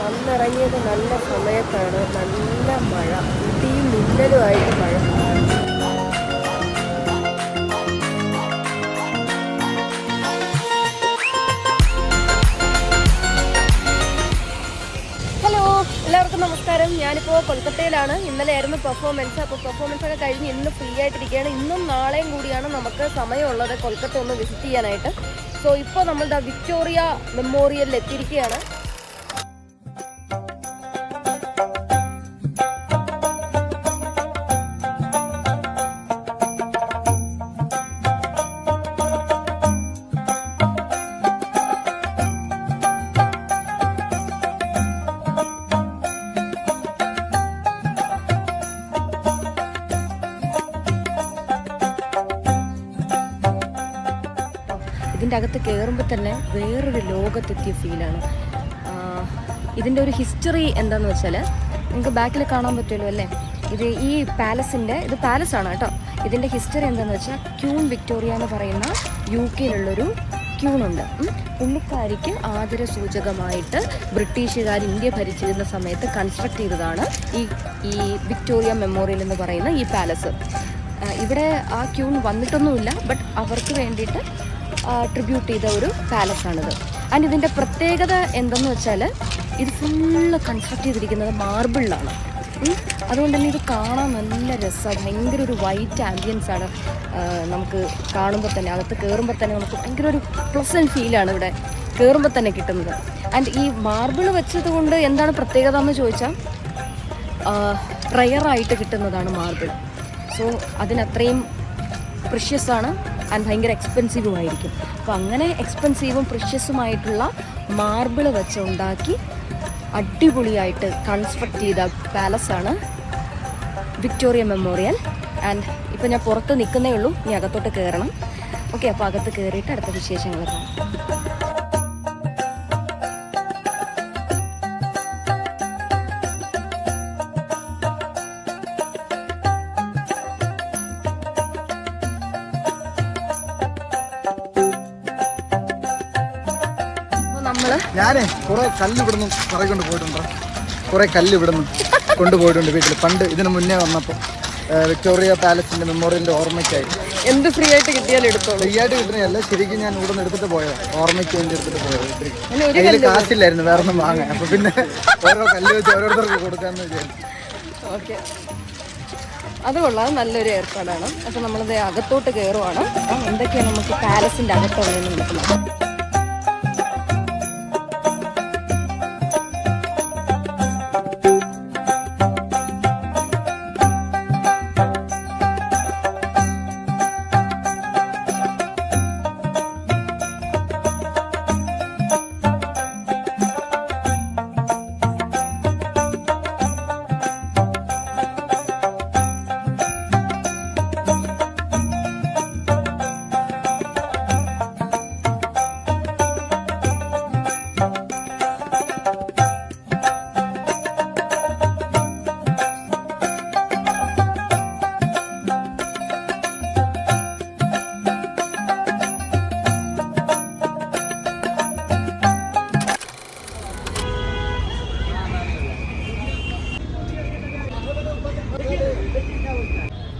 വന്നിറങ്ങിയത് നല്ല സമയത്താണ്. നല്ല മഴ, ഇടിയും മിന്നലുമായിട്ട് മഴ. എല്ലാവർക്കും നമസ്കാരം. ഞാനിപ്പോൾ കൊൽക്കത്തയിലാണ്. ഇന്നലെ ആയിരുന്നു പെർഫോമൻസ്. അപ്പോൾ പെർഫോമൻസ് ഒക്കെ കഴിഞ്ഞ് ഇന്ന് ഫ്രീ ആയിട്ടിരിക്കുകയാണ്. ഇന്നും നാളെയും കൂടിയാണ് നമുക്ക് സമയമുള്ളത് കൊൽക്കത്ത ഒന്ന് വിസിറ്റ് ചെയ്യാനായിട്ട്. സോ ഇപ്പോൾ നമ്മൾ വിക്ടോറിയ മെമ്മോറിയലിൽ എത്തിയിരിക്കുകയാണ്. ഇതിൻ്റെ അകത്ത് കയറുമ്പോൾ തന്നെ വേറൊരു ലോകത്തെത്തിയ ഫീലാണ്. ഇതിൻ്റെ ഒരു ഹിസ്റ്ററി എന്താണെന്ന് വെച്ചാൽ നിങ്ങൾക്ക് ബാക്കിൽ കാണാൻ പറ്റുമല്ലോ അല്ലേ. ഈ പാലസിൻ്റെ ഇത് പാലസാണ് കേട്ടോ. ഇതിൻ്റെ ഹിസ്റ്ററി എന്താണെന്ന് വെച്ചാൽ ക്യൂൺ വിക്ടോറിയ എന്ന് പറയുന്ന UK-യിലുള്ളൊരു ക്യൂണുണ്ട്. പുള്ളിക്കാരിക്ക് ആദരസൂചകമായിട്ട് ബ്രിട്ടീഷുകാർ ഇന്ത്യ ഭരിച്ചിരുന്ന സമയത്ത് കൺസ്ട്രക്ട് ചെയ്തതാണ് ഈ വിക്ടോറിയ മെമ്മോറിയൽ എന്ന് പറയുന്ന ഈ പാലസ്. ഇവിടെ ആ ക്യൂൺ വന്നിട്ടൊന്നുമില്ല, ബട്ട് അവർക്ക് വേണ്ടിയിട്ട് ട്രിബ്യൂട്ട് ചെയ്ത ഒരു പാലസാണിത്. ആൻഡ് ഇതിൻ്റെ പ്രത്യേകത എന്തെന്ന് വെച്ചാൽ ഇത് ഫുള്ള് കൺസ്ട്രക്ട് ചെയ്തിരിക്കുന്നത് മാർബിളിലാണ്. അതുകൊണ്ട് തന്നെ ഇത് കാണാൻ നല്ല രസമാണ്. ഭയങ്കര ഒരു വൈറ്റ് ആംബിയൻസ് ആണ് നമുക്ക് കാണുമ്പോൾ തന്നെ, അകത്ത് കയറുമ്പോൾ തന്നെ നമുക്ക് ഭയങ്കര ഒരു പ്ലസൻറ്റ് ഫീലാണ് ഇവിടെ കയറുമ്പോൾ തന്നെ കിട്ടുന്നത്. ആൻഡ് ഈ മാർബിൾ വെച്ചത് കൊണ്ട് എന്താണ് പ്രത്യേകത എന്ന് ചോദിച്ചാൽ റയറായിട്ട് കിട്ടുന്നതാണ് മാർബിൾ. സോ അതിനത്രയും പ്രിഷ്യസ് ആണ് ആൻഡ് ഭയങ്കര എക്സ്പെൻസീവും ആയിരിക്കും. അപ്പോൾ അങ്ങനെ എക്സ്പെൻസീവും പ്രിഷ്യസുമായിട്ടുള്ള മാർബിൾ വെച്ച് ഉണ്ടാക്കി അടിപൊളിയായിട്ട് കൺസ്ട്രക്ട് ചെയ്ത പാലസാണ് വിക്ടോറിയ മെമ്മോറിയൽ. ആൻഡ് ഇപ്പോൾ ഞാൻ പുറത്ത് നിൽക്കുന്നേ ഉള്ളൂ, ഇനി അകത്തോട്ട് കയറണം. ഓക്കെ, അപ്പോൾ അകത്ത് കയറിയിട്ട് അടുത്ത വിശേഷങ്ങൾ കാണാം. ഞാനേ കുറെ കല്ല് ഇവിടുന്ന് പറകൊണ്ട് പോയിട്ടുണ്ടോ. കുറെ കല്ല് ഇവിടുന്ന് കൊണ്ടുപോയിട്ടുണ്ട് വീട്ടിൽ. പണ്ട് ഇതിന് മുന്നേ വന്നപ്പോൾ വിക്ടോറിയ പാലസിന്റെ മെമ്മോറിയലിന്റെ ഓർമ്മയ്ക്കായി. എന്ത് ഫ്രീ ആയിട്ട് കിട്ടിയാലും എടുത്തോളൂ. ഫ്രീ ആയിട്ട് കിട്ടുന്നതല്ല, ശരിക്കും ഞാൻ ഇവിടെ നിന്ന് എടുത്തിട്ട് പോയതാണ്. ഓർമ്മയ്ക്ക് വേണ്ടി എടുത്തിട്ട് പോയത്. കയ്യിൽ കാശില്ലായിരുന്നു വേറെ ഒന്നും വാങ്ങാൻ. അപ്പൊ പിന്നെ ഓരോ കല്ല് വെച്ച് ഓരോരുത്തർക്ക് കൊടുക്കാന്ന് വിചാരിച്ചു. ഓക്കെ, അത് കൊള്ളാം, നല്ലൊരു ഏർപ്പാടാണ്. അപ്പോൾ നമ്മളത് അകത്തോട്ട് കയറുവാണ്. എന്തൊക്കെയാണ് നമുക്ക് പാലസിന്റെ അകത്തുള്ളതെന്ന് നോക്കുന്നത്.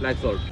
Black salt.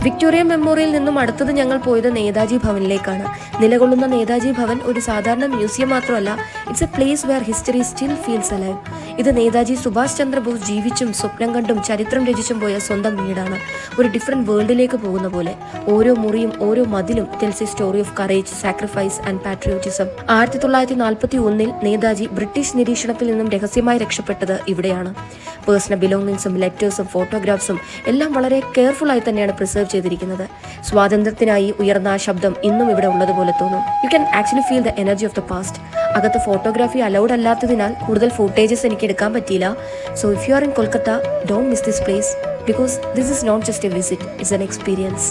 വിക്ടോറിയ മെമ്മോറിയൽ നിന്നും അടുത്തത് ഞങ്ങൾ പോയത് നേതാജി ഭവനിലേക്കാണ്. നിലകൊള്ളുന്ന നേതാജി ഭവൻ ഒരു സാധാരണ മ്യൂസിയം മാത്രമല്ല, it's A place where history still feels alive. ഇത് നേതാജി സുഭാഷ് ചന്ദ്രബോസ് ജീവിച്ചും സ്വപ്നം കണ്ടും ചരിത്രം രചിച്ചും പോയ സ്വന്തം വീടാണ്. ഒരു ഡിഫറെന്റ് വേൾഡിലേക്ക് പോകുന്ന പോലെ. ഓരോ മുറിയും ഓരോ മതിലും tells A story of courage, sacrifice and patriotism. 1941 Netaji British നിരീക്ഷണത്തിൽ നിന്നും രഹസ്യമായി രക്ഷപ്പെട്ടത് ഇവിടെയാണ്. പേഴ്സണൽ ബിലോങ്ങിങ്സും ലെറ്റേഴ്സും ഫോട്ടോഗ്രാഫ്സും എല്ലാം വളരെ കെയർഫുൾ ആയി തന്നെയാണ് പ്രിസർവ് ചെയ്തിരിക്കുന്നത്. സ്വാതന്ത്ര്യത്തിനായി ഉയർന്ന ആ ശബ്ദം ഇന്നും ഇവിടെ ഉള്ളതുപോലെ തോന്നും. You can actually feel the energy of the past. അകത്ത് ഫോട്ടോഗ്രാഫി അലൗഡ് അല്ലാത്തതിനാൽ കൂടുതൽ ഫൂട്ടേജസ് എനിക്ക് എടുക്കാൻ പറ്റിയില്ല. So if you are in Kolkata, don't miss this place because this is not just a visit, it's an experience.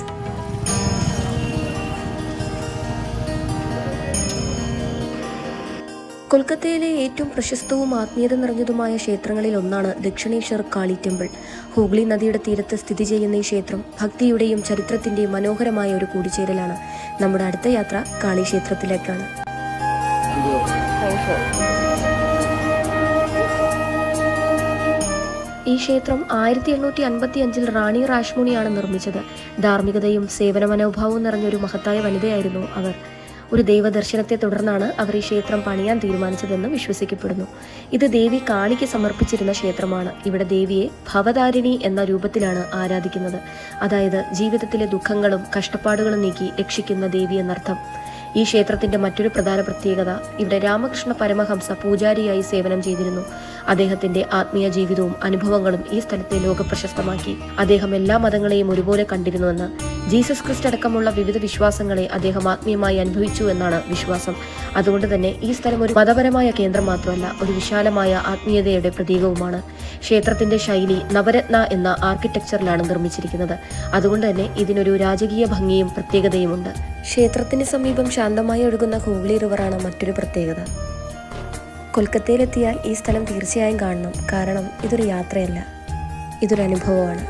കൊൽക്കത്തയിലെ ഏറ്റവും പ്രശസ്തവും ആത്മീയത നിറഞ്ഞതുമായ ക്ഷേത്രങ്ങളിൽ ഒന്നാണ് ദക്ഷിണേശ്വർ കാളി ടെമ്പിൾ. ഹൂഗ്ലി നദിയുടെ തീരത്ത് സ്ഥിതി ചെയ്യുന്ന ഈ ക്ഷേത്രം ഭക്തിയുടെയും ചരിത്രത്തിന്റെയും മനോഹരമായ ഒരു കൂടിച്ചേരലാണ്. നമ്മുടെ അടുത്ത യാത്ര കാളി ക്ഷേത്രത്തിലേക്കാണ്. ഈ ക്ഷേത്രം 1855 റാണി റാഷ്മുണിയാണ് നിർമ്മിച്ചത്. ധാർമ്മികതയും സേവന മനോഭാവവും നിറഞ്ഞൊരു മഹത്തായ വനിതയായിരുന്നു അവർ. ഒരു ദൈവദർശനത്തെ തുടർന്നാണ് അവർ ഈ ക്ഷേത്രം പണിയാൻ തീരുമാനിച്ചതെന്ന് വിശ്വസിക്കപ്പെടുന്നു. ഇത് ദേവി കാളിക്ക് സമർപ്പിച്ചിരുന്ന ക്ഷേത്രമാണ്. ഇവിടെ ദേവിയെ ഭവതാരിണി എന്ന രൂപത്തിലാണ് ആരാധിക്കുന്നത്. അതായത് ജീവിതത്തിലെ ദുഃഖങ്ങളും കഷ്ടപ്പാടുകളും നീക്കി രക്ഷിക്കുന്ന ദേവി എന്നർത്ഥം. ഈ ക്ഷേത്രത്തിന്റെ മറ്റൊരു പ്രധാന പ്രത്യേകത ഇവിടെ രാമകൃഷ്ണ പരമഹംസ പൂജാരിയായി സേവനം ചെയ്തിരുന്നു. അദ്ദേഹത്തിന്റെ ആത്മീയ ജീവിതവും അനുഭവങ്ങളും ഈ സ്ഥലത്തെ ലോകപ്രശസ്തമാക്കി. അദ്ദേഹം എല്ലാ മതങ്ങളെയും ഒരുപോലെ കണ്ടിരുന്നുവെന്ന്, ജീസസ് ക്രിസ്റ്റ് അടക്കമുള്ള വിവിധ വിശ്വാസങ്ങളെ അദ്ദേഹം ആത്മീയമായി അനുഭവിച്ചു എന്നാണ് വിശ്വാസം. അതുകൊണ്ട് തന്നെ ഈ സ്ഥലം ഒരു മതപരമായ കേന്ദ്രം മാത്രമല്ല, ഒരു വിശാലമായ ആത്മീയതയുടെ പ്രതീകവുമാണ്. ക്ഷേത്രത്തിന്റെ ശൈലി നവരത്ന എന്ന ആർക്കിടെക്ചറിലാണ് നിർമ്മിച്ചിരിക്കുന്നത്. അതുകൊണ്ട് തന്നെ ഇതിനൊരു രാജകീയ ഭംഗിയും പ്രത്യേകതയുമുണ്ട്. ക്ഷേത്രത്തിന് സമീപം ശാന്തമായി ഒഴുകുന്ന ഹൂഗ്ലി റിവറാണ് മറ്റൊരു പ്രത്യേകത. കൊൽക്കത്തയിലെത്തിയാൽ ഈ സ്ഥലം തീർച്ചയായും കാണണം. കാരണം ഇതൊരു യാത്രയല്ല, ഇതൊരു അനുഭവമാണ്.